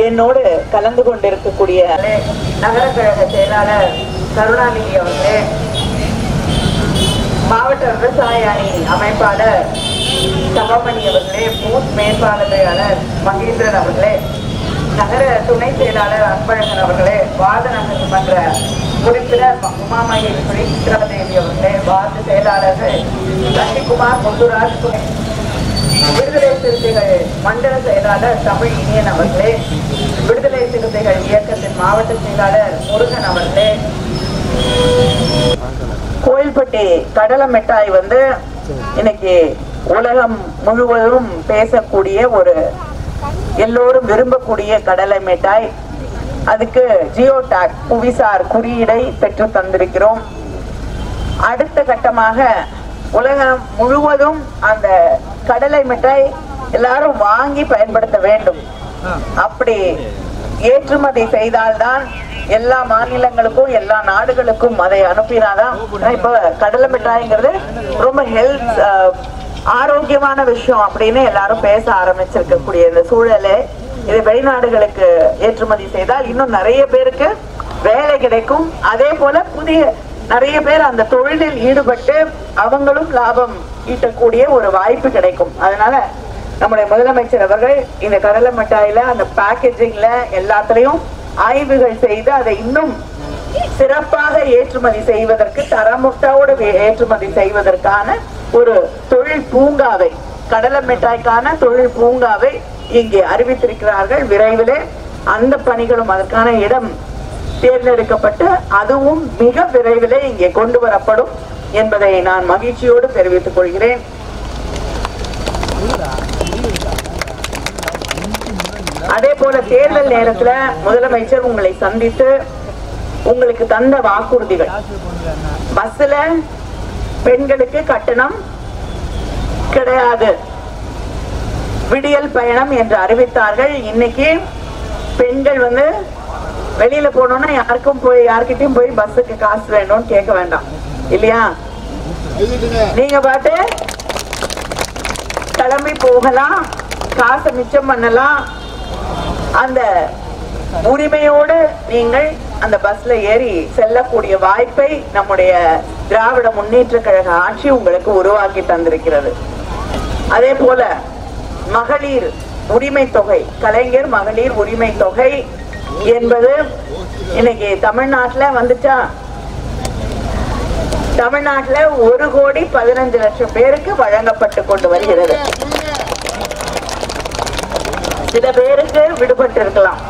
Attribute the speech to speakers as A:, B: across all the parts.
A: என்னோடு கலந்து கொண்டிருக்கக்கூடிய நகர கழக செயலாளர் கருணாநிதி அவர்களே, மாவட்ட விவசாய அணி அமைப்பாளர் சபாமணி அவர்களே, பூத் மேற்பார்வையாளர் மகேந்திரன் அவர்களே, நகர துணை செயலாளர் அன்பழகன் அவர்களே, வார்டு நகர்மன்ற உறுப்பினர் உமாமகேஸ்வரி சித்ராதேவி அவர்களே, வார்டு செயலாளர்கள் சசிகுமார், முத்துராஜ், விடுதலை சிறுத்தைகள் மண்டல செயலாளர் தமிழ் இனியன் அவர்களே, விடுதலை சிறுத்தைகள் இயக்கத்தின் மாவட்ட செயலாளர் முருகன் அவர்களே, கோயில்பட்டி கடலை மிட்டாய் இன்னைக்கு உலகம் முழுவதும் பேசக்கூடிய ஒரு எல்லோரும் விரும்பக்கூடிய கடலை மிட்டாய். அதுக்கு ஜியோ டாக் புவிசார் குறியீடை பெற்று தந்திருக்கிறோம். அடுத்த கட்டமாக உலகம் முழுவதும் அந்த கடலை மிட்டாய் எல்லாரும் வாங்கி பயன்படுத்த வேண்டும். அப்படி ஏற்றுமதி செய்தால்தான் எல்லா மாநிலங்களுக்கும் எல்லா நாடுகளுக்கும் அதை அனுப்பினாதான். இப்ப கடலை மிட்டாய்ங்கிறது ரொம்ப ஹெல்த் ஆரோக்கியமான விஷயம் அப்படின்னு எல்லாரும் பேச ஆரம்பிச்சிருக்கக்கூடிய இந்த சூழலே இது வெளிநாடுகளுக்கு ஏற்றுமதி செய்தால் இன்னும் நிறைய பேருக்கு வேலை கிடைக்கும். அதே போல புதிய நிறைய பேர் அந்த தொழிலில் ஈடுபட்டு அவங்களும் லாபம் ஈட்டக்கூடிய ஒரு வாய்ப்பு கிடைக்கும். அதனால நம்முடைய முதலமைச்சர் அவர்கள் இந்த கடலை மிட்டாயில அந்த பேக்கேஜிங்ல எல்லாத்திலையும் ஆய்வுகள் செய்து அதை இன்னும் சிறப்பாக ஏற்றுமதி செய்வதற்கு, தரமுட்டோடு ஏற்றுமதி செய்வதற்கான ஒரு தொழில் பூங்காவை, கடலை மிட்டாய்க்கான தொழில் பூங்காவை இங்கே அறிவித்திருக்கிறார்கள். விரைவிலே அந்த பணிகளும் அதற்கான இடம் தேர்ந்தெடுக்கப்பட்டு அதுவும் மிக விரைவிலே இங்கே கொண்டு வரப்படும் என்பதை நான் மகிழ்ச்சியோடு தெரிவித்துக் கொள்கிறேன். அதே போல தேர்தல் நேரத்துல முதலமைச்சர் உங்களை சந்தித்து உங்களுக்கு தந்த வாக்குறுதிகள், பஸ்ல பெண்களுக்கு கட்டணம் கிடையாது, விடியல் பயணம் என்று அறிவித்தார்கள். இன்னைக்கு பெண்கள் வெளியில போனோம்னா யார்கிட்டயும் போய் பஸ்ஸுக்கு காசு வேணும்னு கேட்க வேண்டாம் இல்லையா? நீங்க பாட்டு கிளம்பி போகலாம், காசை மிச்சம் பண்ணலாம். அந்த உரிமையோடு நீங்கள் அந்த பஸ்ல ஏறி செல்லக்கூடிய வாய்ப்பை நம்முடைய திராவிட முன்னேற்ற கழக ஆட்சி உங்களுக்கு உருவாக்கி தந்திருக்கிறது. அதே போல மகளிர் உரிமை தொகை, கலைஞர் மகளிர் உரிமை தொகை என்பது இன்னைக்கு தமிழ்நாட்டுல வந்துச்சா? தமிழ்நாட்டுல 1,15,00,000 பேருக்கு வழங்கப்பட்டு கொண்டு வருகிறது. சில பேருக்கு விடுபட்டு இருக்கலாம்.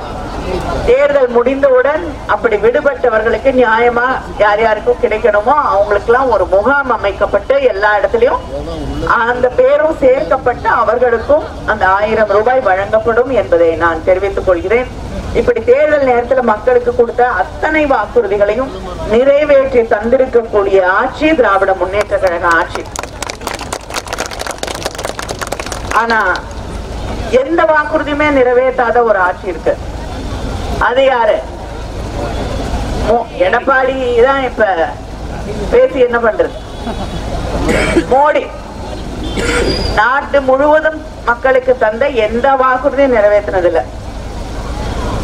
A: தேர்தல் முடிந்தவுடன் அப்படி விடுபட்டவர்களுக்கு நியாயமா யார் யாருக்கும் கிடைக்கணுமோ அவங்களுக்கு எல்லாம் ஒரு முகாம் அமைக்கப்பட்டு எல்லா இடத்துலயும் அந்த பேரும் சேர்க்கப்பட்டு அவர்களுக்கும் அந்த 1000 ரூபாய் வழங்கப்படும் என்பதை நான் தெரிவித்துக் கொள்கிறேன். இப்படி தேர்தல் நேரத்துல மக்களுக்கு கொடுத்த அத்தனை வாக்குறுதிகளையும் நிறைவேற்றி தந்திருக்கக்கூடிய ஆட்சி திராவிட முன்னேற்ற கழக ஆட்சி. ஆனா எந்த வாக்குறுதியுமே நிறைவேற்றாத ஒரு ஆட்சி இருக்கு. அது யாரு? எடப்பாடி தான் இப்ப பேசி என்ன பண்றது? மோடி நாட்டு முழுவதும் மக்களுக்கு தந்த எந்த வாக்குறுதியும் நிறைவேற்றினது இல்ல.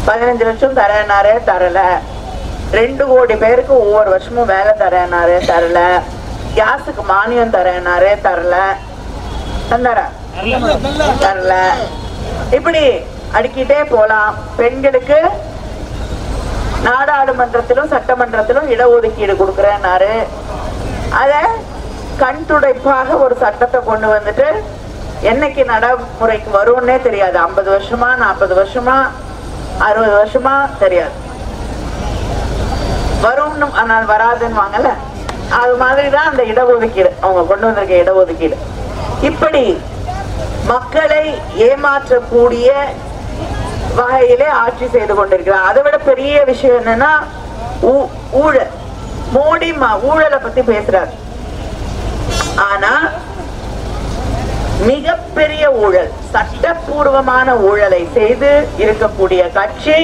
A: 15 லட்சம் தரேனாரு, தரல. 2 கோடி பேருக்கு ஒவ்வொரு வருஷமும் வேலை தரேனாரு, தரல. கேஸுக்கு மானியம் தரேனாரு, தரல. தந்தாரா? தரல. இப்படி அடுக்கிட்டே போலாம். பெண்களுக்கு நாடாளுமன்றத்திலும் சட்டமன்றத்திலும் இடஒதுக்கீடு கொடுக்கிறேன்னாரு. அத கண் துடைப்பாக ஒரு சட்டத்தை கொண்டு வந்துட்டு என்னைக்கு நடைமுறைக்கு வரும்னே தெரியாது. 50 வருஷமா 40 வருஷமா 60 வருஷமா தெரியாது. வரும்னு ஆனால் வராதுன்னு வாங்கல. அது மாதிரிதான் அந்த இடஒதுக்கீடு, அவங்க கொண்டு வந்திருக்க இடஒதுக்கீடு. இப்படி மக்களை ஏமாற்றக்கூடிய வகையிலே ஆட்சி செய்து கொண்டிருக்கிறார். அதை விட பெரிய விஷயம் என்னன்னா ஊழல். மோடி ஊழலை பத்தி பேசுறார். ஆனா மிகப்பெரிய ஊழல், சட்டப்பூர்வமான ஊழலை செய்து இருக்கக்கூடிய கட்சி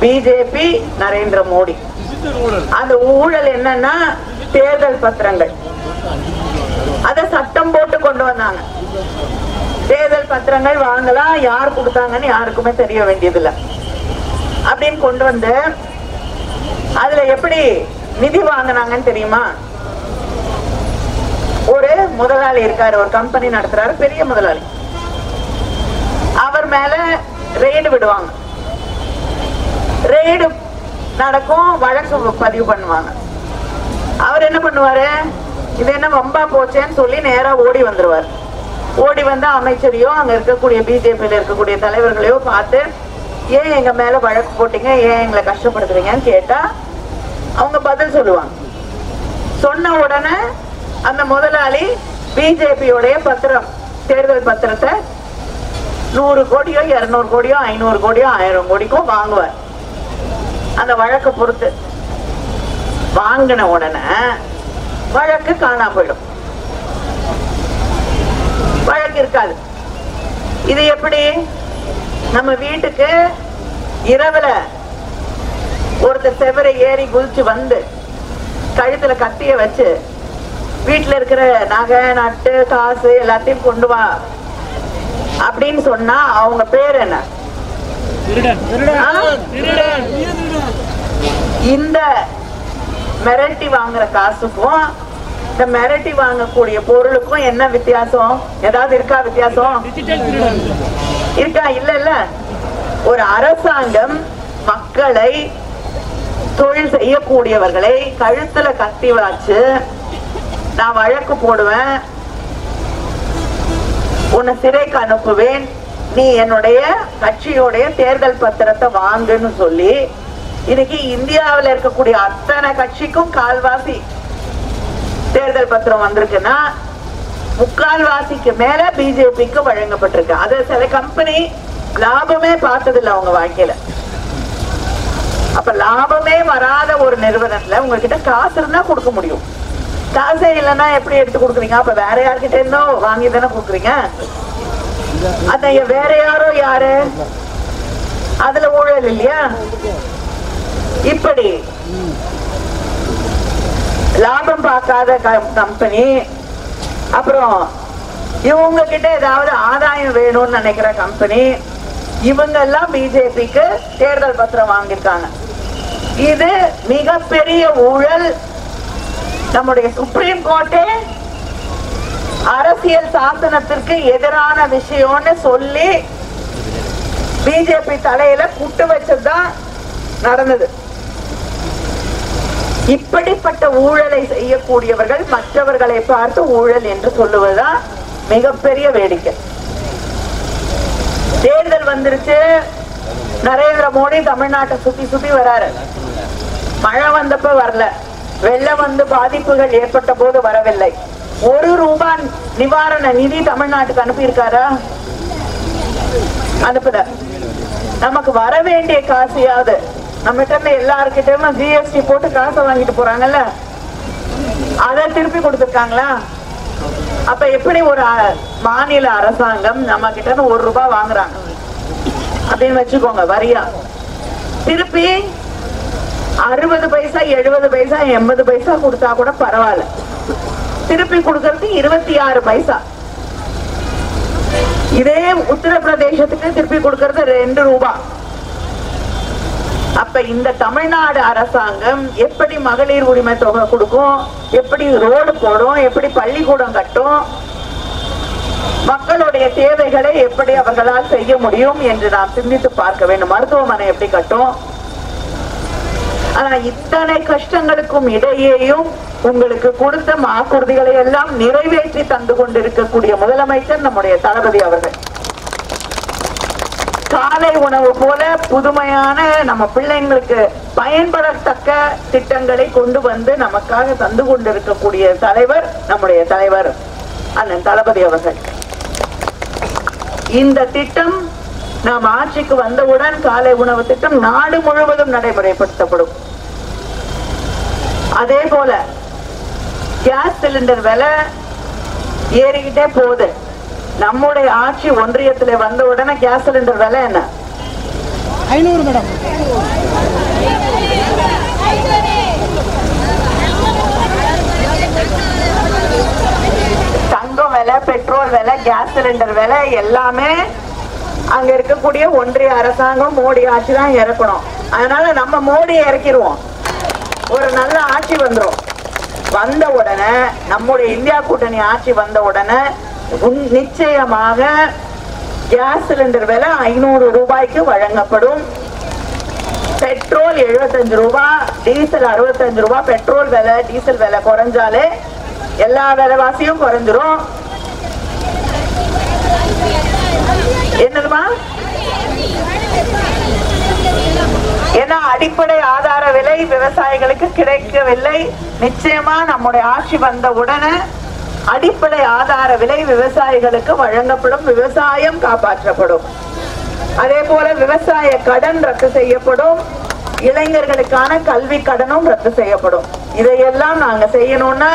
A: பிஜேபி, நரேந்திர மோடி. அந்த ஊழல் என்னன்னா தேர்தல் பத்திரங்கள். அத சட்டம் போட்டு கொண்டு வந்தாங்க. தேர்தல் பத்திரங்கள் வாங்கலாம், யார் கொடுத்தாங்கன்னு யாருக்குமே தெரிய வேண்டியதில்லை. அப்படின்னு கொண்டு வந்து அதுல எப்படி நிதி வாங்கினாங்கன்னு தெரியுமா? ஒரு முதலாளி இருக்காரு, ஒரு கம்பெனி நடத்துறாரு, பெரிய முதலாளி. அவர் மேல ரெய்டு விடுவாங்க. ரெய்டு நடக்கும், வழக்கு பதிவு பண்ணுவாங்க. அவர் என்ன பண்ணுவாரு, இது என்ன வம்பா போச்சேன்னு சொல்லி நேரா ஓடி வந்துருவார். ஓடி வந்து அமைச்சரையோ அங்க இருக்கக்கூடிய பிஜேபியில இருக்கக்கூடிய தலைவர்களையோ பார்த்து, ஏன் எங்க மேல வழக்கு போட்டீங்க, ஏன் எங்களை கஷ்டப்படுத்துறீங்கன்னு கேட்டா அவங்க பதில் சொல்லுவாங்க. சொன்ன உடனே அந்த முதலாளி பிஜேபியோடைய பத்திரம், தேர்தல் பத்திரத்தை 100 கோடியோ 200 கோடியோ 500 கோடியோ 1000 கோடிக்கோ வாங்குவார். அந்த வழக்கை பொறுத்து வாங்கின உடனே வழக்கு காணாம போயிடும், வழக்கு இருக்காது. இது எப்படி? நம்ம வீட்டுக்கு இரவுல ஒருத்தர் செவரை ஏறி குதிச்சு வந்து கழுத்துல கத்திய வச்சு வீட்டுல இருக்கிற நகை நட்டு காசு எல்லாத்தையும் கொண்டு வா அப்படின்னு சொன்னா அவங்க பேர் என்ன? இந்த மிரட்டி வாங்குற காசுக்கும் இந்த மிரட்டி வாங்கக்கூடிய பொருளுக்கும் என்ன வித்தியாசம்? ஏதாவது இருக்கா வித்தியாசம்? இருக்கா? இல்ல இல்ல. ஒரு அரசாங்கம் மக்களை, தொழில் செய்யக்கூடியவர்களை கழுத்துல கத்தி வச்சு நான் வழக்கு போடுவேன், உன்னை சிறைக்கு அனுப்புவேன், நீ என்னுடைய கட்சியோடைய தேர்தல் பத்திரத்தை வாங்குன்னு சொல்லி இன்னைக்கு இந்தியாவில் இருக்கக்கூடிய அத்தனை கட்சிக்கும் கால்வாசி தேர்தல் பத்திரம் வந்திருக்குன்னா 3/4 மேல பிஜேபிக்கு வழங்கப்பட்டிருக்கு. அது சில கம்பெனி லாபமே பார்த்ததில்லை அவங்க வாழ்க்கையில. அப்ப லாபமே வராத ஒரு நிறுவனத்துல உங்ககிட்ட காசு இருந்தா கொடுக்க முடியும், காசே இல்லைன்னா எப்படி எடுத்து கொடுக்குறீங்க? அப்ப வேற யார்கிட்ட இருந்தோ வாங்கி தானே கொடுக்குறீங்க. அத வேற யாரோ யாரு? அதுல ஊழல் இல்லையா? இப்படி லாபம் பார்க்காத கம்பெனி, அப்புறம் இவங்க கிட்ட ஏதாவது ஆதாயம் வேணும்னு நினைக்கிற கம்பெனி, இவங்க எல்லாம் பிஜேபிக்கு தேர்தல் பத்திரம் வாங்கியிருக்காங்க. இது மிகப்பெரிய ஊழல். நம்முடைய சுப்ரீம் கோர்ட்டே அரசியல் சாசனத்திற்கு எதிரான விஷயம்னு சொல்லி பிஜேபி தலையில குட்டு வச்சதுதான் நடந்தது. இப்படிப்பட்ட ஊழலை செய்யக்கூடியவர்கள் மற்றவர்களை பார்த்து ஊழல் என்று சொல்லுவதுதான் மிகப்பெரிய வேடிக்கை. தேர்தல் வந்துருச்சு, நரேந்திர மோடி தமிழ்நாட்டை சுத்தி சுத்தி வராரு. மழை வந்தப்ப வரல, வெள்ளம் வந்து பாதிப்புகள் ஏற்பட்ட போது வரவில்லை. 1 ரூபாய் நிவாரண நிதி தமிழ்நாட்டுக்கு அனுப்பி இருக்காரா? அனுப்புத. நமக்கு வர வேண்டிய காசையாவது நம்மகிட்ட இருந்து எல்லாருக்கிட்டையும் ஜிஎஸ்டி போட்டு காசை வாங்கிட்டு போறாங்கல்ல, அதை திருப்பி கொடுத்துருக்காங்களா? அப்ப எப்படி ஒரு மாநில அரசாங்கம் நம்ம கிட்ட இருந்து 1 ரூபாய் வாங்குறாங்க அப்படின்னு வச்சுக்கோங்க வரியா, திருப்பி 60 பைசா 70 பைசா 80 பைசா கொடுத்தா கூட பரவாயில்ல, திருப்பி கொடுக்கறது 26 பைசா. இதே உத்தரப்பிரதேசத்துக்கு திருப்பி கொடுக்கறது 2 ரூபாய். அப்ப இந்த தமிழ்நாடு அரசாங்கம் எப்படி மகளிர் உரிமை தொகை கொடுக்கும், எப்படி ரோடு போடும், எப்படி பள்ளிக்கூடம் கட்டும், மக்களுடைய தேவைகளை எப்படி அவர்களால் செய்ய முடியும் என்று நாம் சிந்தித்து பார்க்க வேண்டும். மருத்துவமனை எப்படி கட்டும்? ஆனா இத்தனை கஷ்டங்களுக்கும் இடையேயும் உங்களுக்கு கொடுத்த வாக்குறுதிகளை எல்லாம் நிறைவேற்றி தந்து கொண்டிருக்கக்கூடிய முதலமைச்சர் நம்முடைய தளபதி அவர்கள். காலை உணவு போல புதுமையான நம்ம பிள்ளைங்களுக்கு பயன்படத்தக்க திட்டங்களை கொண்டு வந்து நமக்காக தந்து கொண்டிருக்கக்கூடிய தலைவர் நம்முடைய தலைவர் அண்ணன் தளபதி அவர்கள். இந்த திட்டம் நாம் ஆட்சிக்கு வந்தவுடன் காலை உணவு திட்டம் நாடு முழுவதும் நடைமுறைப்படுத்தப்படும். அதே போல கேஸ் சிலிண்டர் விலை ஏறிக்கிட்டே போகுது. நம்முடைய ஆட்சி ஒன்றியத்தில் வந்த உடனே கேஸ் சிலிண்டர் விலை என்ன?
B: 500 மேடம்.
A: தங்கம் விலை, பெட்ரோல் விலை, கேஸ் சிலிண்டர் விலை எல்லாமே அங்க இருக்கக்கூடிய ஒன்றிய அரசாங்கம் மோடி ஆட்சி தான் இறக்கணும். அதனால நம்ம மோடியை இறக்கிடுவோம், ஒரு நல்ல ஆட்சி வந்துடும். வந்த உடனே நம்முடைய இந்தியா கூட்டணி ஆட்சி வந்த உடனே நிச்சயமாக கேஸ் சிலிண்டர் விலை 500 ரூபாய்க்கு வழங்கப்படும். பெட்ரோல் 75 ரூபாய், டீசல் 65 ரூபாய். பெட்ரோல் விலை டீசல் விலை குறைஞ்சாலே எல்லா விலைவாசியும் குறைஞ்சிரும். என்னதுமா? ஏன்னா அடிப்படை ஆதார விலை விவசாயிகளுக்கு கிடைக்கவில்லை. நிச்சயமா நம்முடைய ஆட்சி வந்த உடனே அடிப்படை ஆதார விலை விவசாயிகளுக்கு வழங்கப்படும், விவசாயம் காப்பாற்றப்படும். அதே போல விவசாய கடன் ரத்து செய்யப்படும், இளைஞர்களுக்கான கல்வி கடனும் ரத்து செய்யப்படும். இதையெல்லாம் நாங்க செய்யணும்னா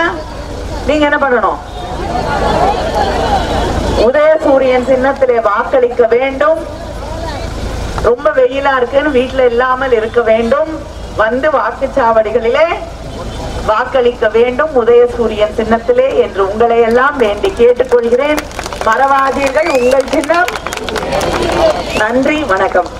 A: நீங்க என்ன பண்ணணும்? உதயசூரியன் சின்னத்திலே வாக்களிக்க வேண்டும். ரொம்ப வெயிலா இருக்குன்னு வீட்டுல இல்லாமல் இருக்க வேண்டும். வந்து வாக்குச்சாவடிகளிலே வாக்களிக்க வேண்டும் உதயசூரியன் சின்னத்திலே என்று உங்களை எல்லாம் வேண்டி கேட்டுக்கொள்கிறேன். மறவாதீர்கள் உங்கள் சின்னம். நன்றி, வணக்கம்.